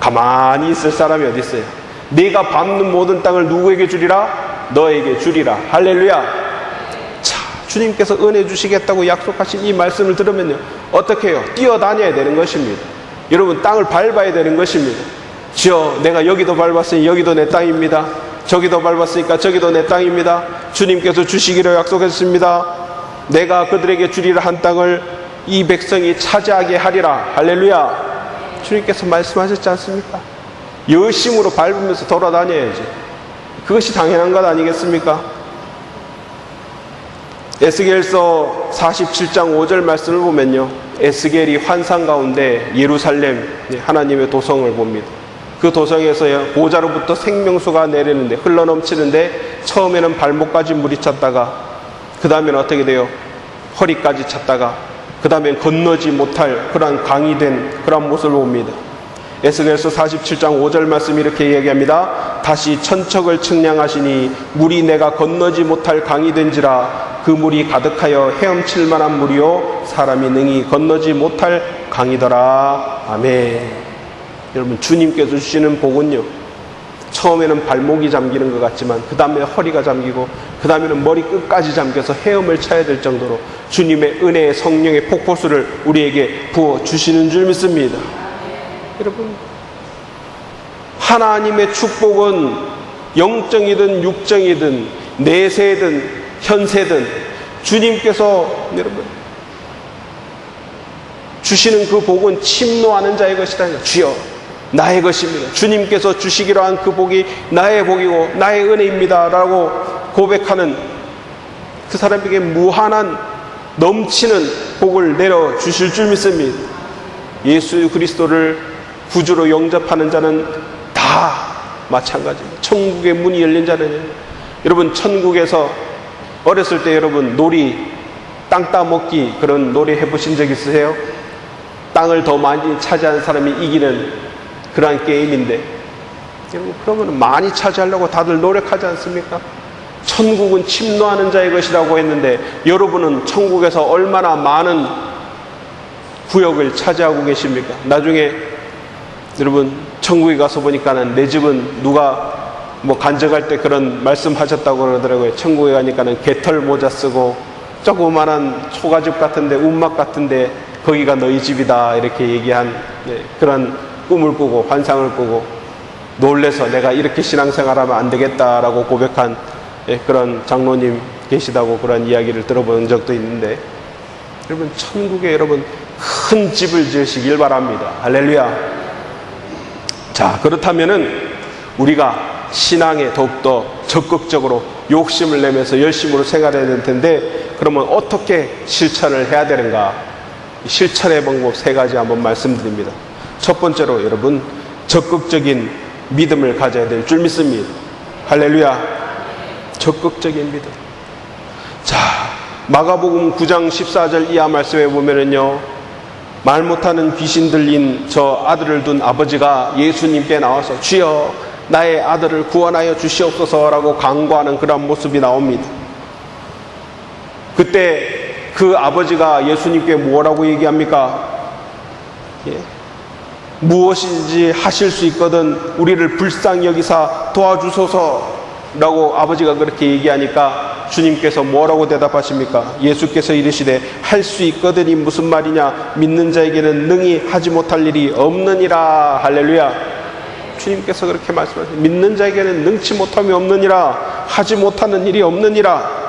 가만히 있을 사람이 어디 있어요? 네가 밟는 모든 땅을 누구에게 주리라? 너에게 주리라. 할렐루야. 자, 주님께서 은혜 주시겠다고 약속하신 이 말씀을 들으면요 어떻게 해요? 뛰어다녀야 되는 것입니다. 여러분, 땅을 밟아야 되는 것입니다. 주여, 내가 여기도 밟았으니 여기도 내 땅입니다. 저기도 밟았으니까 저기도 내 땅입니다. 주님께서 주시기로 약속했습니다. 내가 그들에게 주리라 한 땅을 이 백성이 차지하게 하리라. 할렐루야. 주님께서 말씀하셨지 않습니까? 열심으로 밟으면서 돌아다녀야지. 그것이 당연한 것 아니겠습니까? 에스겔서 47장 5절 말씀을 보면요, 에스겔이 환상 가운데 예루살렘 하나님의 도성을 봅니다. 그 도성에서요 보좌로부터 생명수가 내리는데, 흘러넘치는데 처음에는 발목까지 물이 찼다가 그 다음에는 어떻게 돼요? 허리까지 찼다가 그 다음엔 건너지 못할 그러한 강이 된 그러한 모습을 봅니다. 에스겔서 47장 5절 말씀이 이렇게 이야기합니다. 다시 천척을 측량하시니 물이 내가 건너지 못할 강이 된지라. 그 물이 가득하여 헤엄칠 만한 물이요 사람이 능히 건너지 못할 강이더라. 아멘. 여러분, 주님께서 주시는 복은요, 처음에는 발목이 잠기는 것 같지만 그 다음에 허리가 잠기고 그 다음에는 머리 끝까지 잠겨서 헤엄을 쳐야 될 정도로 주님의 은혜의 성령의 폭포수를 우리에게 부어주시는 줄 믿습니다. 여러분, 하나님의 축복은 영적이든 육적이든 내세든 현세든 주님께서 여러분 주시는 그 복은 침노하는 자의 것이다. 주여 나의 것입니다. 주님께서 주시기로 한 그 복이 나의 복이고 나의 은혜입니다 라고 고백하는 그 사람에게 무한한 넘치는 복을 내려주실 줄 믿습니다. 예수 그리스도를 구주로 영접하는 자는 다 마찬가지입니다. 천국의 문이 열린 자는, 여러분 천국에서 어렸을 때 여러분 놀이, 땅 따먹기 그런 놀이 해보신 적 있으세요? 땅을 더 많이 차지하는 사람이 이기는 그러한 게임인데, 여러분 그러면 많이 차지하려고 다들 노력하지 않습니까? 천국은 침노하는 자의 것이라고 했는데 여러분은 천국에서 얼마나 많은 구역을 차지하고 계십니까? 나중에 여러분 천국에 가서 보니까는 내 집은 누가 뭐 간증할 때 그런 말씀하셨다고 그러더라고요. 천국에 가니까는 개털 모자 쓰고 조그만한 초가집 같은데 움막 같은데 거기가 너희 집이다 이렇게 얘기한 그런 꿈을 꾸고 환상을 꾸고 놀래서 내가 이렇게 신앙생활하면 안 되겠다라고 고백한 그런 장로님 계시다고 그런 이야기를 들어본 적도 있는데, 여러분 천국에 여러분 큰 집을 지으시길 바랍니다. 할렐루야. 자, 그렇다면은 우리가 신앙에 더욱더 적극적으로 욕심을 내면서 열심으로 생활해야 될 텐데, 그러면 어떻게 실천을 해야 되는가? 실천의 방법 3가지 한번 말씀드립니다. 첫 번째로 여러분 적극적인 믿음을 가져야 될 줄 믿습니다. 할렐루야. 적극적인 믿음. 자, 마가복음 9장 14절 이하 말씀에 보면은요, 말 못하는 귀신 들린 저 아들을 둔 아버지가 예수님께 나와서 주여 나의 아들을 구원하여 주시옵소서라고 간구하는 그런 모습이 나옵니다. 그때 그 아버지가 예수님께 뭐라고 얘기합니까? 무엇인지 하실 수 있거든 우리를 불쌍히 여기사 도와주소서라고 아버지가 그렇게 얘기하니까 주님께서 뭐라고 대답하십니까? 예수께서 이르시되 할 수 있거든이 무슨 말이냐? 믿는 자에게는 능히 하지 못할 일이 없느니라. 할렐루야. 주님께서 그렇게 말씀하십니다. 믿는 자에게는 능치 못함이 없느니라. 하지 못하는 일이 없느니라.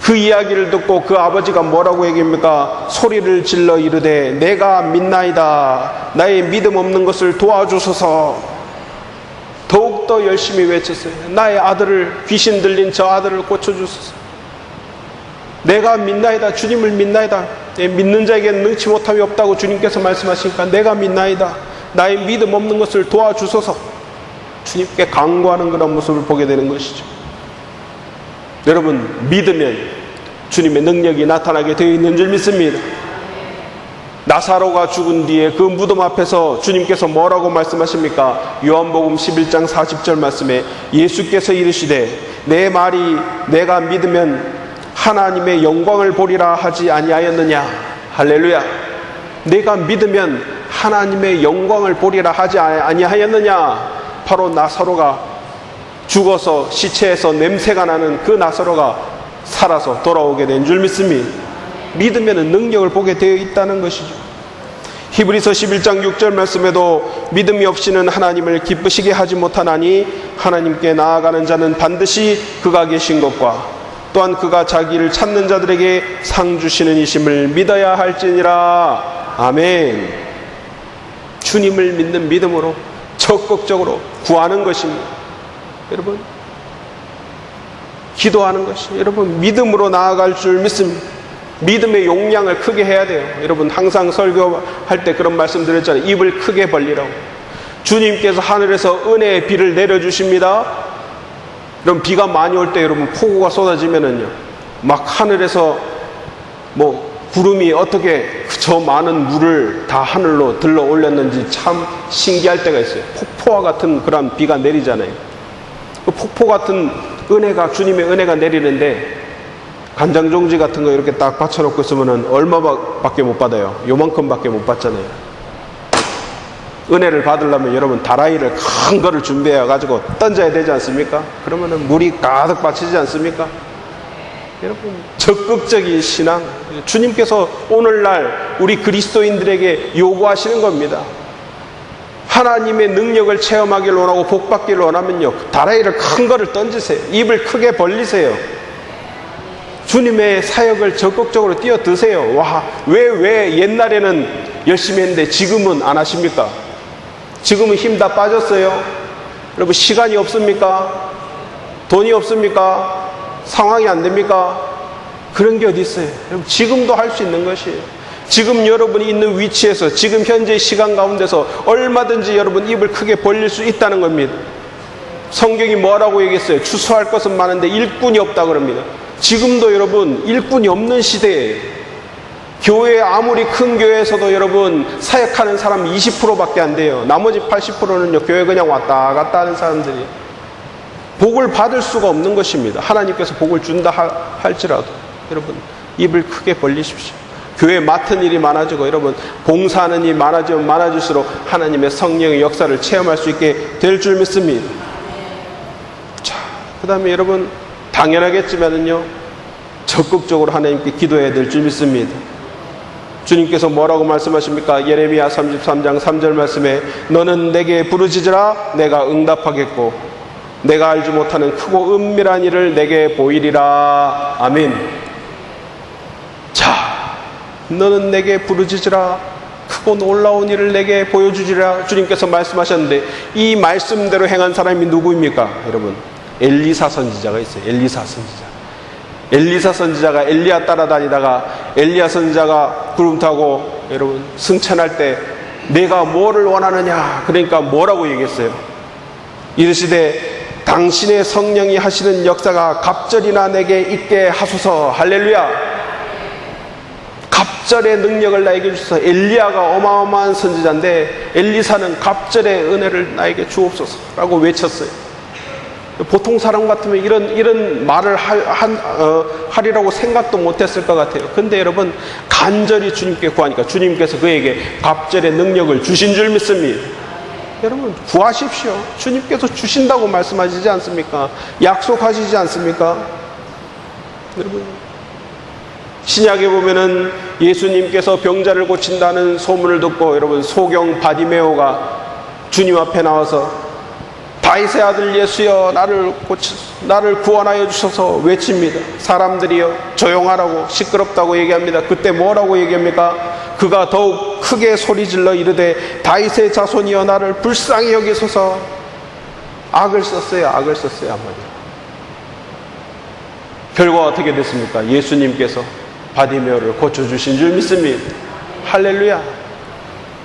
그 이야기를 듣고 그 아버지가 뭐라고 얘기합니까? 소리를 질러 이르되 내가 믿나이다. 나의 믿음 없는 것을 도와주소서. 더욱더 열심히 외쳤어요. 나의 아들을, 귀신 들린 저 아들을 고쳐주소서. 내가 믿나이다. 주님을 믿나이다. 믿는 자에게는 능치 못함이 없다고 주님께서 말씀하시니까 내가 믿나이다. 나의 믿음 없는 것을 도와주소서. 주님께 간구하는 그런 모습을 보게 되는 것이죠. 여러분 믿으면 주님의 능력이 나타나게 되어 있는 줄 믿습니다. 나사로가 죽은 뒤에 그 무덤 앞에서 주님께서 뭐라고 말씀하십니까? 요한복음 11장 40절 말씀에 예수께서 이르시되 내 말이 내가 믿으면 하나님의 영광을 보리라 하지 아니하였느냐. 할렐루야. 내가 믿으면 하나님의 영광을 보리라 하지 아니하였느냐. 바로 나사로가 죽어서 시체에서 냄새가 나는 그 나사로가 살아서 돌아오게 된 줄 믿습니다. 믿으면 능력을 보게 되어 있다는 것이죠. 히브리서 11장 6절 말씀에도 믿음이 없이는 하나님을 기쁘시게 하지 못하나니 하나님께 나아가는 자는 반드시 그가 계신 것과 또한 그가 자기를 찾는 자들에게 상 주시는 이심을 믿어야 할지니라. 아멘. 주님을 믿는 믿음으로 적극적으로 구하는 것입니다. 여러분 기도하는 것이 여러분 믿음으로 나아갈 줄 믿습니다. 믿음의 용량을 크게 해야 돼요. 여러분 항상 설교할 때 그런 말씀 드렸잖아요. 입을 크게 벌리라고. 주님께서 하늘에서 은혜의 비를 내려주십니다. 그럼 비가 많이 올 때 여러분 폭우가 쏟아지면은요 막 하늘에서 뭐 구름이 어떻게 저 많은 물을 다 하늘로 들러 올렸는지 참 신기할 때가 있어요. 폭포와 같은 그런 비가 내리잖아요. 그 폭포 같은 은혜가, 주님의 은혜가 내리는데 간장종지 같은 거 이렇게 딱 받쳐놓고 있으면 얼마밖에 못 받아요? 요만큼밖에 못 받잖아요. 은혜를 받으려면 여러분 다라이를 큰 거를 준비해 가지고 던져야 되지 않습니까? 그러면은 물이 가득 받치지 않습니까? 여러분 적극적인 신앙, 주님께서 오늘날 우리 그리스도인들에게 요구하시는 겁니다. 하나님의 능력을 체험하기를 원하고 복받기를 원하면요, 다라이를 큰 거를 던지세요. 입을 크게 벌리세요. 주님의 사역을 적극적으로 뛰어드세요. 와, 왜 옛날에는 열심히 했는데 지금은 안 하십니까? 지금은 힘 다 빠졌어요? 여러분, 시간이 없습니까? 돈이 없습니까? 상황이 안 됩니까? 그런 게 어디 있어요? 여러분, 지금도 할 수 있는 것이에요. 지금 여러분이 있는 위치에서, 지금 현재의 시간 가운데서 얼마든지 여러분 입을 크게 벌릴 수 있다는 겁니다. 성경이 뭐라고 얘기했어요? 추수할 것은 많은데 일꾼이 없다 그럽니다. 지금도 여러분 일꾼이 없는 시대에, 교회 아무리 큰 교회에서도 여러분 사역하는 사람이 20%밖에 안 돼요. 나머지 80%는요 교회 그냥 왔다 갔다 하는 사람들이, 복을 받을 수가 없는 것입니다. 하나님께서 복을 준다 할지라도 여러분 입을 크게 벌리십시오. 교회 맡은 일이 많아지고 여러분 봉사하는 일이 많아지면 많아질수록 하나님의 성령의 역사를 체험할 수 있게 될 줄 믿습니다. 자, 그 다음에 여러분 당연하겠지만은요, 적극적으로 하나님께 기도해야 될 줄 믿습니다. 주님께서 뭐라고 말씀하십니까? 예레미야 33장 3절 말씀에 너는 내게 부르짖으라 내가 응답하겠고 내가 알지 못하는 크고 은밀한 일을 내게 보이리라. 아멘. 자, 너는 내게 부르짖으라 크고 놀라운 일을 내게 보여주리라. 주님께서 말씀하셨는데 이 말씀대로 행한 사람이 누구입니까? 여러분, 엘리사 선지자가 있어요. 엘리사 선지자가 엘리야 따라다니다가 엘리야 선지자가 구름 타고 여러분 승천할 때 내가 뭐를 원하느냐, 그러니까 뭐라고 얘기했어요? 이르시되 당신의 성령이 하시는 역사가 갑절이나 내게 있게 하소서. 할렐루야. 갑절의 능력을 나에게 주소서. 엘리야가 어마어마한 선지자인데 엘리사는 갑절의 은혜를 나에게 주옵소서라고 외쳤어요. 보통 사람 같으면 이런 말을 하리라고 생각도 못했을 것 같아요. 근데 여러분 간절히 주님께 구하니까 주님께서 그에게 갑절의 능력을 주신 줄 믿습니다. 여러분 구하십시오. 주님께서 주신다고 말씀하시지 않습니까? 약속하시지 않습니까? 여러분, 신약에 보면은 예수님께서 병자를 고친다는 소문을 듣고 여러분 소경 바디메오가 주님 앞에 나와서 다윗의 아들 예수여 나를 구원하여 주셔서 외칩니다. 사람들이요 조용하라고 시끄럽다고 얘기합니다. 그때 뭐라고 얘기합니까? 그가 더욱 크게 소리질러 이르되 다윗의 자손이여 나를 불쌍히 여기소서. 악을 썼어요. 한마디로. 결과가 어떻게 됐습니까? 예수님께서 바디메오를 고쳐주신 줄 믿습니다. 할렐루야.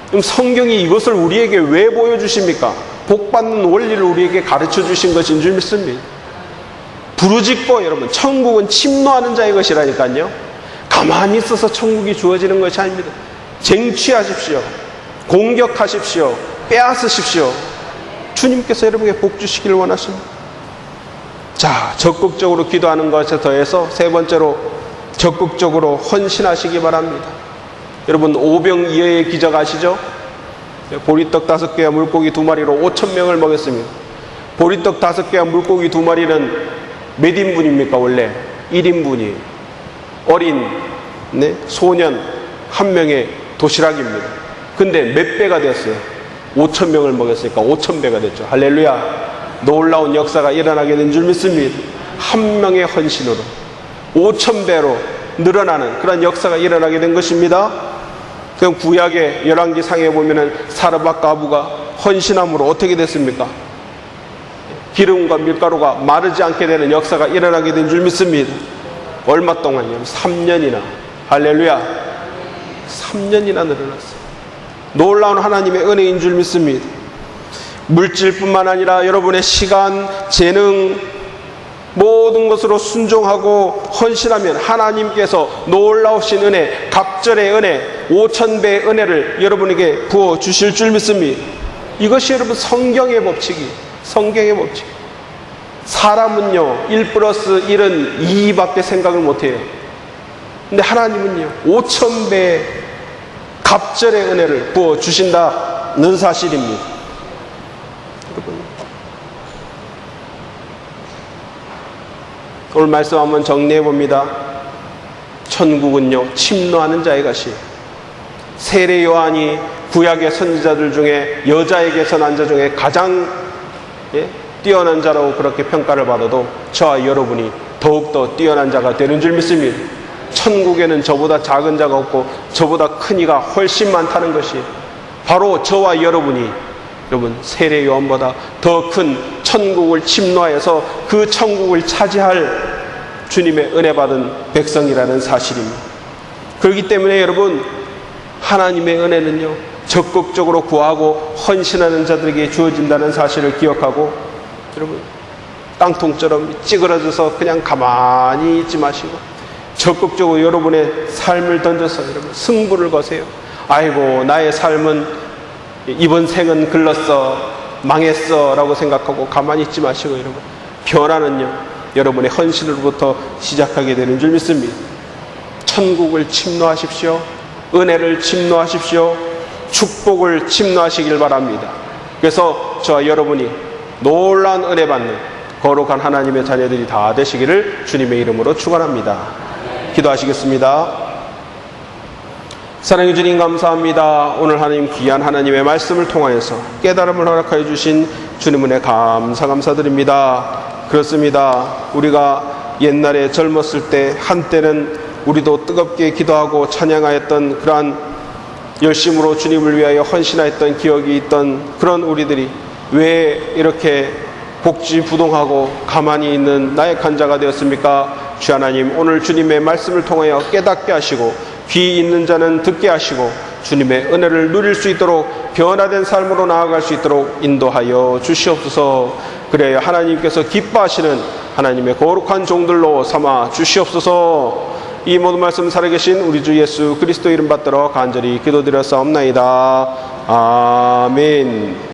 그럼 성경이 이것을 우리에게 왜 보여주십니까? 복받는 원리를 우리에게 가르쳐 주신 것인 줄 믿습니다. 부르짖고 여러분 천국은 침노하는 자의 것이라니까요. 가만히 있어서 천국이 주어지는 것이 아닙니다. 쟁취하십시오. 공격하십시오. 빼앗으십시오. 주님께서 여러분에게 복 주시기를 원하십니다. 자, 적극적으로 기도하는 것에 더해서 세 번째로 적극적으로 헌신하시기 바랍니다. 여러분 오병이어의 기적 아시죠? 보리떡 5개와 물고기 2마리로 5,000명을 먹였습니다. 보리떡 5개와 물고기 2마리는 몇 인분입니까? 원래 1인분이에요. 어린 소년 1명의 도시락입니다. 근데 몇 배가 됐어요? 5,000명을 먹였으니까 5,000배가 됐죠. 할렐루야. 놀라운 역사가 일어나게 된 줄 믿습니다. 한 명의 헌신으로 5,000배로 늘어나는 그런 역사가 일어나게 된 것입니다. 그럼 구약의 열왕기상에 보면은 사르밧 가부가 헌신함으로 어떻게 됐습니까? 기름과 밀가루가 마르지 않게 되는 역사가 일어나게 된 줄 믿습니다. 얼마 동안요? 3년이나. 할렐루야. 3년이나 늘어났어요. 놀라운 하나님의 은혜인 줄 믿습니다. 물질뿐만 아니라 여러분의 시간, 재능, 모든 것으로 순종하고 헌신하면 하나님께서 놀라우신 은혜, 갑절의 은혜, 5,000배의 은혜를 여러분에게 부어주실 줄 믿습니다. 이것이 여러분 성경의 법칙이에요. 성경의 법칙. 사람은요 1+1은 2밖에 생각을 못해요. 근데 하나님은요 5,000배의 갑절의 은혜를 부어주신다는 사실입니다. 여러분, 오늘 말씀 한번 정리해 봅니다. 천국은요 침노하는 자의 것이에요. 세례 요한이 구약의 선지자들 중에 여자에게서 난 자 중에 가장 뛰어난 자라고 그렇게 평가를 받아도 저와 여러분이 더욱더 뛰어난 자가 되는 줄 믿습니다. 천국에는 저보다 작은 자가 없고 저보다 큰 이가 훨씬 많다는 것이 바로 저와 여러분이 여러분 세례 요한보다 더 큰 천국을 침노하여서 그 천국을 차지할 주님의 은혜 받은 백성이라는 사실입니다. 그렇기 때문에 여러분 하나님의 은혜는요 적극적으로 구하고 헌신하는 자들에게 주어진다는 사실을 기억하고 여러분 땅통처럼 찌그러져서 그냥 가만히 있지 마시고 적극적으로 여러분의 삶을 던져서 여러분 승부를 거세요. 아이고 나의 삶은 이번 생은 글렀어 망했어 라고 생각하고 가만히 있지 마시고 여러분 변화는요 여러분의 헌신으로부터 시작하게 되는 줄 믿습니다. 천국을 침노하십시오. 은혜를 침노하십시오. 축복을 침노하시길 바랍니다. 그래서 저와 여러분이 놀라운 은혜 받는 거룩한 하나님의 자녀들이 다 되시기를 주님의 이름으로 축원합니다. 기도하시겠습니다. 사랑해 주님 감사합니다. 오늘 하나님 귀한 하나님의 말씀을 통하여서 깨달음을 허락하여 주신 주님 은혜 감사드립니다. 그렇습니다. 우리가 옛날에 젊었을 때 한때는 우리도 뜨겁게 기도하고 찬양하였던 그러한 열심으로 주님을 위하여 헌신하였던 기억이 있던 그런 우리들이 왜 이렇게 복지부동하고 가만히 있는 나약한 자가 되었습니까? 주 하나님 오늘 주님의 말씀을 통하여 깨닫게 하시고 귀 있는 자는 듣게 하시고 주님의 은혜를 누릴 수 있도록 변화된 삶으로 나아갈 수 있도록 인도하여 주시옵소서. 그래야 하나님께서 기뻐하시는 하나님의 거룩한 종들로 삼아 주시옵소서. 이 모든 말씀 살아계신 우리 주 예수 그리스도 이름 받들어 간절히 기도드렸사옵나이다. 아멘.